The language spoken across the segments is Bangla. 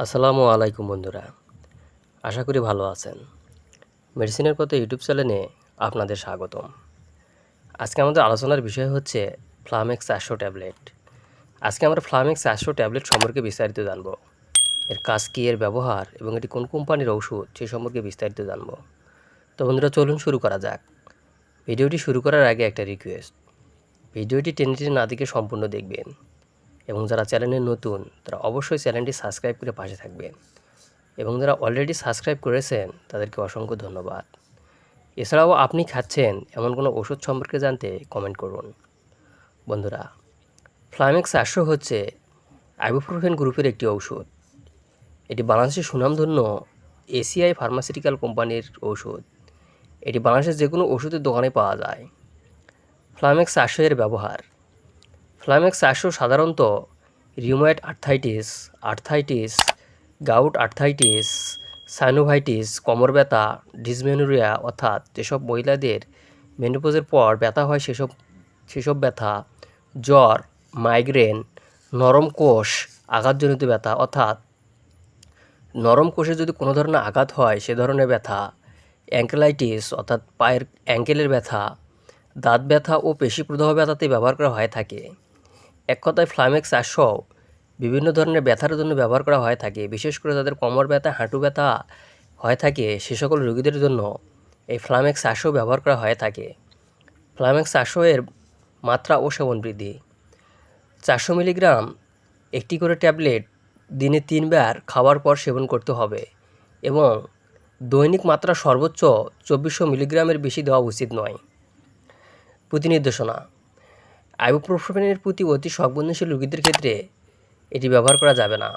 আসসালামু আলাইকুম বন্ধুরা, আশা করি ভালো আছেন। মেডিসিনের পথে ইউটিউব চ্যানেলে আপনাদের স্বাগতম। আজকে আমাদের আলোচনার বিষয় হচ্ছে ফ্লামেক্স 400 ট্যাবলেট। আজকে আমরা ফ্লামেক্স 400 ট্যাবলেট সম্পর্কে বিস্তারিত জানব। এর কাজ কী, এর ব্যবহার এবং এটি কোন কোম্পানির ঔষধ সেই সম্পর্কে বিস্তারিত জানব। তো বন্ধুরা, চলুন শুরু করা যাক। ভিডিওটি শুরু করার আগে একটা রিকোয়েস্ট, ভিডিওটি টেনে না দেখে সম্পূর্ণ দেখবেন এবং যারা চ্যানেলে নতুন তারা অবশ্যই চ্যানেলটি সাবস্ক্রাইব করে পাশে থাকবেন এবং যারা অলরেডি সাবস্ক্রাইব করেছেন তাদেরকে অসংখ্য ধন্যবাদ। এছাড়াও আপনি খাচ্ছেন এমন কোনো ওষুধ সম্পর্কে জানতে কমেন্ট করুন। বন্ধুরা, ফ্লামেক্স 400 হচ্ছে আইবুপ্রোফেন গ্রুপের একটি ঔষধ। এটি বাংলাদেশের সুনামধন্য এসিআই ফার্মাসিউটিক্যাল কোম্পানির ঔষধ। এটি বাংলাদেশের যে কোনো ওষুধের দোকানে পাওয়া যায়। ফ্লামেক্স 400 এর ব্যবহার। ফ্লামেক্স 400 সাধারণত rheumatoid arthritis, gout arthritis, synovitis, কোমর ব্যথা, ডিসমেনোরিয়া অর্থাৎ যেসব মহিলাদের মেনোপজের পর ব্যথা হয় সেসব ব্যথা, জ্বর, মাইগ্রেন, নরম কোষ আঘাতজনিত ব্যথা অর্থাৎ নরম কোষে যদি কোনো ধরনের আঘাত হয় সে ধরনের ব্যথা, অ্যাঙ্কেলাইটিস অর্থাৎ পায়ের অ্যাঙ্কেলের ব্যথা, দাঁত ব্যথা ও পেশি প্রদাহ ব্যথাতে ব্যবহার করা হয়ে থাকে। এক কথায় ফ্লামেক্স 400 বিভিন্ন ধরনের ব্যথার জন্য ব্যবহার করা হয়ে থাকে। বিশেষ করে যাদের কোমর ব্যথা, হাঁটু ব্যথা হয়ে থাকে সে সকল রোগীদের জন্য এই ফ্লামেক্স 400 ব্যবহার করা হয়ে থাকে। ফ্লামেক্স 400 এর মাত্রা ও সেবন বৃদ্ধি। 400 মিলিগ্রাম একটি করে ট্যাবলেট দিনে 3 বার খাওয়ার পর সেবন করতে হবে এবং দৈনিক মাত্রা সর্বোচ্চ 2400 মিলিগ্রামের বেশি দেওয়া উচিত নয়। প্রতি নির্দেশনা: আইবুপ্রোফেনের প্রতি অতি সংবেদনশীল রোগীদের ক্ষেত্রে এটি ব্যবহার করা যাবে না।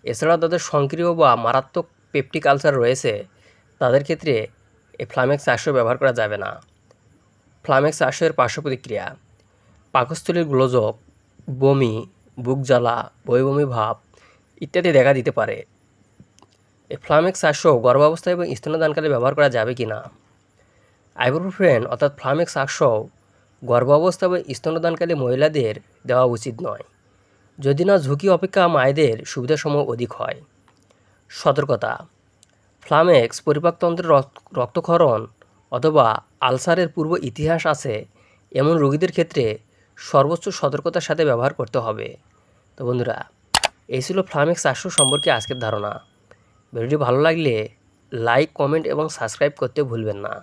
এছাড়াও তাদের সক্রিয় বা মারাত্মক পেপটিক আলসার রয়েছে তাদের ক্ষেত্রে এই ফ্লামেক্স 400 ব্যবহার করা যাবে না। ফ্লামেক্স 400 এর পার্শ্ব প্রতিক্রিয়া: পাকস্থলীর গোলযোগ, বমি, বুক জ্বালা, বমি ভাব ইত্যাদি দেখা দিতে পারে। এই ফ্লামেক্স 400 গর্ভাবস্থায় এবং স্তন্যদানকালে ব্যবহার করা যাবে কি না? আইবুপ্রোফেন অর্থাৎ ফ্লামেক্স 400 গর্ভাবস্থা এবং স্তন্যদানকালে মহিলাদের দেওয়া উচিত নয়, যদি না ঝুঁকি অপেক্ষা মায়েদের সুবিধাসমূহ অধিক হয়। সতর্কতা: ফ্লামেক্স পরিপাকতন্ত্রের রক্তক্ষরণ অথবা আলসারের পূর্ব ইতিহাস আছে এমন রোগীদের ক্ষেত্রে সর্বোচ্চ সতর্কতার সাথে ব্যবহার করতে হবে। তো বন্ধুরা, এই ছিল ফ্লামেক্স 400 সম্পর্কে আজকের ধারণা। ভিডিওটি ভালো লাগলে লাইক, কমেন্ট এবং সাবস্ক্রাইব করতে ভুলবেন না।